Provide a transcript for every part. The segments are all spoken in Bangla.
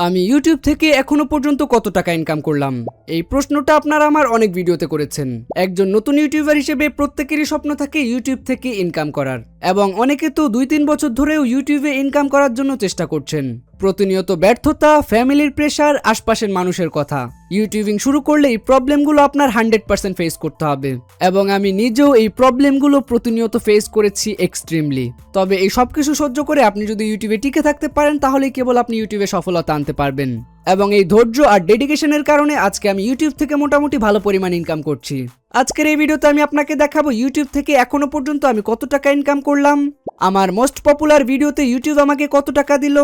আমি ইউটিউব থেকে এখনো পর্যন্ত কত টাকা ইনকাম করলাম? এই প্রশ্নটা আপনারা আমার অনেক ভিডিওতে করেছেন। একজন নতুন ইউটিউবার হিসেবে প্রত্যেকেরই স্বপ্ন থাকে ইউটিউব থেকে ইনকাম করার, এবং অনেকে তো 2-3 বছর ধরেও ইউটিউবে ইনকাম করার জন্য চেষ্টা করছেন। প্রতিনিয়ত ব্যর্থতা, ফ্যামিলির প্রেশার, আশপাশের মানুষের কথা। ইউটিউবিং শুরু করলে এই প্রবলেমগুলো আপনার 100% ফেস করতে হবে, এবং আমি নিজেও এই প্রবলেমগুলো প্রতিনিয়ত ফেস করেছি এক্সট্রিমলি। তবে এই সব কিছু সহ্য করে আপনি যদি ইউটিউবে টিকে থাকতে পারেন, তাহলেই কেবল আপনি ইউটিউবে সফলতা আনতে পারবেন। এবং এই ধৈর্য আর ডেডিকেশনের কারণে আজকে আমি ইউটিউব থেকে মোটামুটি ভালো পরিমাণ ইনকাম করছি। আজকের এই ভিডিওতে আমি আপনাকে দেখাবো ইউটিউব থেকে এখনো পর্যন্ত আমি কত টাকা ইনকাম করলাম, আমার মোস্ট পপুলার ভিডিওতে ইউটিউব আমাকে কত টাকা দিল,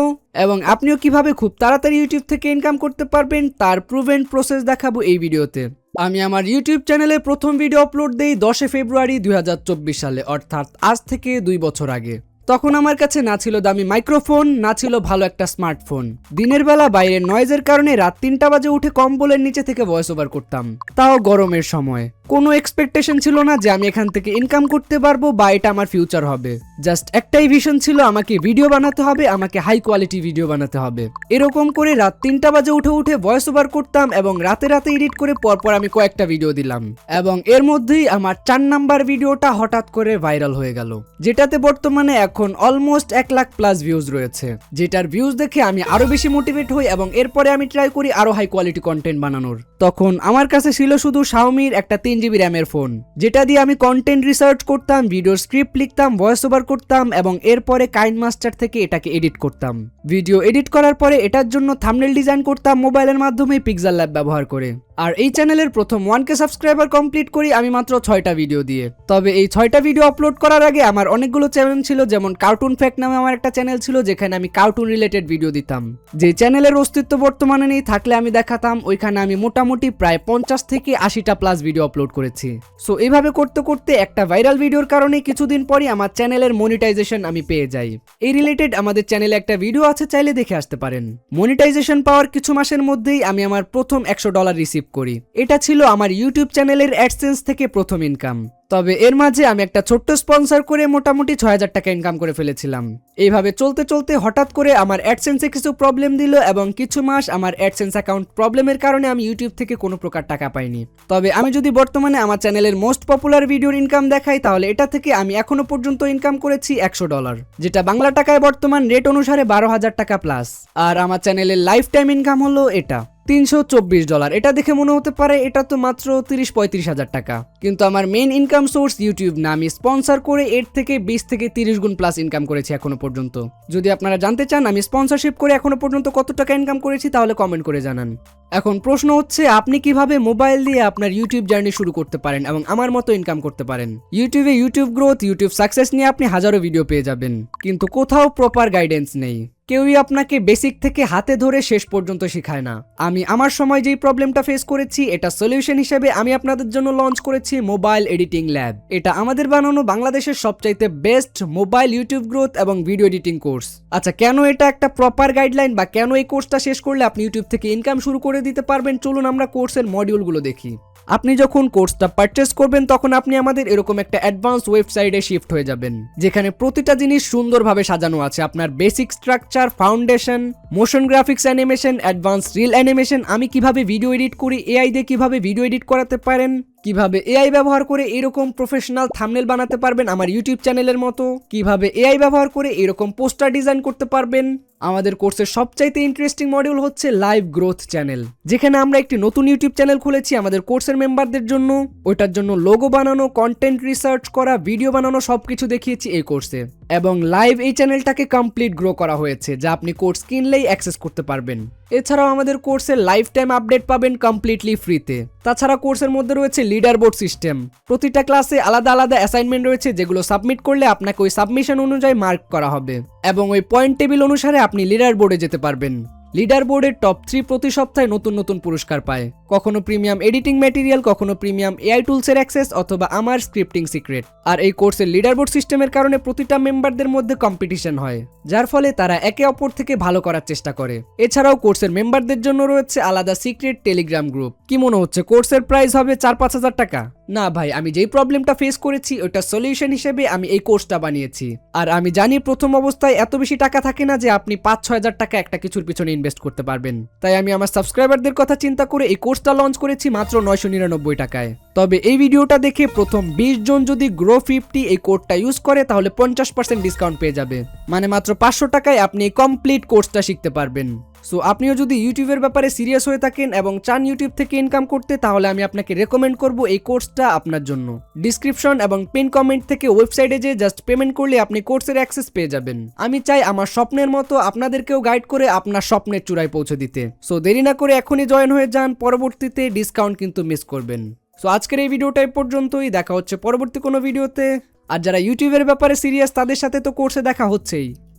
এবং আপনিও কিভাবে খুব তাড়াতাড়ি ইউটিউব থেকে ইনকাম করতে পারবেন তার প্রুভেন প্রসেস দেখাবো এই ভিডিওতে। আমি আমার ইউটিউব চ্যানেলে প্রথম ভিডিও আপলোড দেই 10 ফেব্রুয়ারি 2024 সালে, অর্থাৎ আজ থেকে 2 বছর আগে। তখন আমার কাছে না ছিল দামি মাইক্রোফোন, না ছিল ভালো একটা স্মার্টফোন। দিনের বেলা বাইরের নয়েজের কারণে রাত 3টা বাজে উঠে কম্বলের নিচে থেকে ভয়েস ওভার করতাম, তাও গরমের সময়। কোনো এক্সপেকটেশন ছিল না যে আমি এখান থেকে ইনকাম করতে পারবো বা এটা আমার ফিউচার হবে। জাস্ট একটাই ভিশন ছিল, আমাকে ভিডিও বানাতে হবে, আমাকে হাই কোয়ালিটি ভিডিও বানাতে হবে। এরকম করে রাত 3টা বাজে উঠে ভয়েস ওভার করতাম, এবং রাতে এডিট করে পরপর আমি কয়েকটা ভিডিও দিলাম, এবং এর মধ্যেই আমার 4 নাম্বার ভিডিওটা হঠাৎ করে ভাইরাল হয়ে গেল, যেটাতে বর্তমানে এখন অলমোস্ট 1 লাখ প্লাস ভিউজ রয়েছে। যেটার ভিউজ দেখে আমি আরো বেশি মোটিভেট হই, এবং এরপরে আমি ট্রাই করি আরো হাই কোয়ালিটি কন্টেন্ট বানানোর। তখন আমার কাছে ছিল শুধু শাওমির একটা 3GB র্যামের ফোন, যেটা দিয়ে আমি কন্টেন্ট রিসার্চ করতাম, ভিডিও স্ক্রিপ্ট লিখতাম, ভয়েস ওভার করতাম, এবং এরপরে কাইনমাস্টার থেকে এটাকে এডিট করতাম। ভিডিও এডিট করার পরে এটার জন্য থাম্বনেল ডিজাইন করতাম মোবাইলের মাধ্যমে পিক্সেল ল্যাব ব্যবহার করে। আর এই চ্যানেলের প্রথম 1K সাবস্ক্রাইবার কমপ্লিট করি আমি মাত্র 6টা ভিডিও দিয়ে। তবে এই 6টা ভিডিও আপলোড করার আগে আমার অনেকগুলো চ্যানেল ছিল, যেমন কার্টুন ফ্যাক্ট নামে আমার একটা চ্যানেল ছিল, যেখানে আমি কার্টুন রিলেটেড ভিডিও দিতাম। যে চ্যানেলের অস্তিত্ব বর্তমানে নেই, থাকলে আমি দেখাতাম। ওইখানে আমি মোটামুটি প্রায় 50 থেকে 80টা প্লাস ভিডিও আপলোড করেছি। সো এইভাবে করতে করতে একটা ভাইরাল ভিডিওর কারণে কিছুদিন পরই আমার চ্যানেলের মনিটাইজেশন আমি পেয়ে যাই। এই রিলেটেড আমাদের চ্যানেলে একটা ভিডিও আছে, চাইলে দেখে আসতে পারেন। মনিটাইজেশন পাওয়ার কিছু মাসের মধ্যেই আমি আমার প্রথম $100 রিসিভ করি। এটা ছিল আমার ইউটিউব চ্যানেলের অ্যাডসেন্স থেকে প্রথম ইনকাম। তবে এর মাঝে আমি একটা ছোট্ট স্পন্সর করে মোটামুটি 6000 টাকা ইনকাম করে ফেলেছিলাম। এইভাবে চলতে চলতে হঠাৎ করে আমার অ্যাডসেন্সে কিছু প্রবলেম দিল, এবং কিছু মাস আমার অ্যাডসেন্স অ্যাকাউন্ট প্রবলেমের কারণে আমি ইউটিউব থেকে কোনো প্রকার টাকা পাইনি। তবে আমি যদি বর্তমানে আমার চ্যানেলের মোস্ট পপুলার ভিডিওর ইনকাম দেখাই, তাহলে এটা থেকে আমি এখনো পর্যন্ত ইনকাম করেছি $100, যেটা বাংলা টাকায় বর্তমান রেট অনুসারে $12,000 টাকা প্লাস। আর আমার চ্যানেলের লাইফ টাইম ইনকাম হলো এটা $324। এটা দেখে মনে হতে পারে এটা তো মাত্র 30-35 হাজার টাকা, কিন্তু আমার মেইন ইনকাম সোর্স ইউটিউব না। আমি স্পন্সর করে এর থেকে 20 থেকে 30 গুণ প্লাস ইনকাম করেছি এখনো পর্যন্ত। যদি আপনারা জানতে চান আমি স্পন্সরশিপ করে এখনো পর্যন্ত কত টাকা ইনকাম করেছি, তাহলে কমেন্ট করে জানান। এখন প্রশ্ন হচ্ছে, আপনি কিভাবে মোবাইল দিয়ে আপনার ইউটিউব জার্নি শুরু করতে পারেন এবং আমার মতো ইনকাম করতে পারেন। ইউটিউবে ইউটিউব গ্রোথ, ইউটিউব সাকসেস নিয়ে আপনি হাজারো ভিডিও পেয়ে যাবেন, কিন্তু কোথাও প্রপার গাইডেন্স নেই। কেউই আপনাকে বেসিক থেকে হাতে ধরে শেষ পর্যন্ত শেখায় না। আমি আমার সময় যেই প্রবলেমটা ফেস করেছি, এটা সলিউশন হিসেবে আমি আপনাদের জন্য লঞ্চ করেছি মোবাইল এডিটিং ল্যাব। এটা আমাদের বানানো বাংলাদেশের সবচাইতে বেস্ট মোবাইল ইউটিউব গ্রোথ এবং ভিডিও এডিটিং কোর্স। আচ্ছা, কেন এটা একটা প্রপার গাইডলাইন, বা কেন এই কোর্সটা শেষ করলে আপনি ইউটিউব থেকে ইনকাম শুরু করে দিতে পারবেন, চলুন আমরা কোর্সের মডিউলগুলো দেখি। আপনি যখন কোর্সটা পারচেস করবেন, তখন আপনি আমাদের এরকম একটা অ্যাডভান্স ওয়েবসাইটে শিফট হয়ে যাবেন, যেখানে প্রতিটা জিনিস সুন্দরভাবে সাজানো আছে। আপনার basic structure, foundation, motion graphics animation, advance reel animation, আমি কিভাবে ভিডিও এডিট করি, এআই দিয়ে কিভাবে ভিডিও এডিট করাতে পারেন, কিভাবে এআই ব্যবহার করে এরকম প্রফেশনাল থাম্বনেল বানাতে পারবেন আমার ইউটিউব চ্যানেলের মতো, কিভাবে এআই ব্যবহার করে এরকম পোস্টার ডিজাইন করতে পারবেন। আমাদের কোর্সের সবচাইতে ইন্টারেস্টিং মডিউল হচ্ছে লাইভ গ্রোথ চ্যানেল, যেখানে আমরা একটি নতুন ইউটিউব চ্যানেল খুলেছি আমাদের কোর্সের মেম্বারদের জন্য। ওইটার জন্য লোগো বানানো, কন্টেন্ট রিসার্চ করা, ভিডিও বানানো সবকিছু দেখিয়েছি এই কোর্সে, এবং লাইভ এই চ্যানেলটাকে কমপ্লিট গ্রো করা হয়েছে, যা আপনি কোর্স কিনলেই অ্যাক্সেস করতে পারবেন। এছাড়াও আমাদের কোর্সের লাইফ টাইম আপডেট পাবেন কমপ্লিটলি ফ্রিতে। তাছাড়া কোর্সের মধ্যে রয়েছে লিডার বোর্ড সিস্টেম। প্রতিটা ক্লাসে আলাদা আলাদা অ্যাসাইনমেন্ট রয়েছে, যেগুলো সাবমিট করলে আপনাকে ওই সাবমিশন অনুযায়ী মার্ক করা হবে, এবং ওই পয়েন্ট টেবিল অনুসারে আপনি লিডার বোর্ডে যেতে পারবেন। লিডার বোর্ডের টপ 3 প্রতি সপ্তাহে নতুন নতুন পুরস্কার পায়। কখনো প্রিমিয়াম এডিটিং ম্যাটেরিয়াল, কখনো প্রিমিয়াম এআই টুলসের অ্যাক্সেস, অথবা আমার স্ক্রিপ্টিং সিক্রেট। আর এই কোর্সের লিডারবোর্ড সিস্টেমের কারণে প্রতিটা মেম্বারদের মধ্যে কম্পিটিশন হয়, যার ফলে তারা একে অপর থেকে ভালো করার চেষ্টা করে। এছাড়াও কোর্সের মেম্বারদের জন্য রয়েছে আলাদা সিক্রেট টেলিগ্রাম গ্রুপ। কি মনে হচ্ছে কোর্সের প্রাইস হবে 4-5 হাজার টাকা? না ভাই, আমি যেই প্রবলেমটা ফেস করেছি ওটা সলিউশন হিসেবে আমি এই কোর্সটা বানিয়েছি। আর আমি জানি প্রথম অবস্থায় এত বেশি টাকা থাকে না যে আপনি 5-6 হাজার টাকা একটা কিছুর পিছনে ইনভেস্ট করতে পারবেন। তাই আমি আমার সাবস্ক্রাইবারদের কথা চিন্তা করে এই কোর্সটা লঞ্চ করেছি মাত্র 999 টাকায়। তবে এই ভিডিওটা দেখে প্রথম 20 জন যদি Grow50 এই কোডটা ইউজ করে তাহলে 50% ডিসকাউন্ট পেয়ে যাবে। মানে মাত্র 500 টাকায় আপনি এই কমপ্লিট কোর্সটা শিখতে পারবেন। সো আপনিও যদি ইউটিউবের ব্যাপারে সিরিয়াস হয়ে থাকেন এবং চান ইউটিউব থেকে ইনকাম করতে, তাহলে আমি আপনাকে রেকমেন্ড করব এই কোর্সটা আপনার জন্য। ডিসক্রিপশন এবং পিন কমেন্ট থেকে ওয়েবসাইটে যে জাস্ট পেমেন্ট করলে আপনি কোর্সের অ্যাক্সেস পেয়ে যাবেন। আমি চাই আমার স্বপ্নের মতো আপনাদেরকেও গাইড করে আপনার স্বপ্নের চূড়ায় পৌঁছে দিতে। সো দেরি না করে এখনই জয়েন হয়ে যান, পরবর্তীতে ডিসকাউন্ট কিন্তু মিস করবেন। সো আজকের এই ভিডিওটা এই পর্যন্তই, দেখা হচ্ছে পরবর্তী কোনো ভিডিওতে। আর যারা ইউটিউবের ব্যাপারে সিরিয়াস তাদের সাথে তো কোর্সে দেখা হচ্ছেই।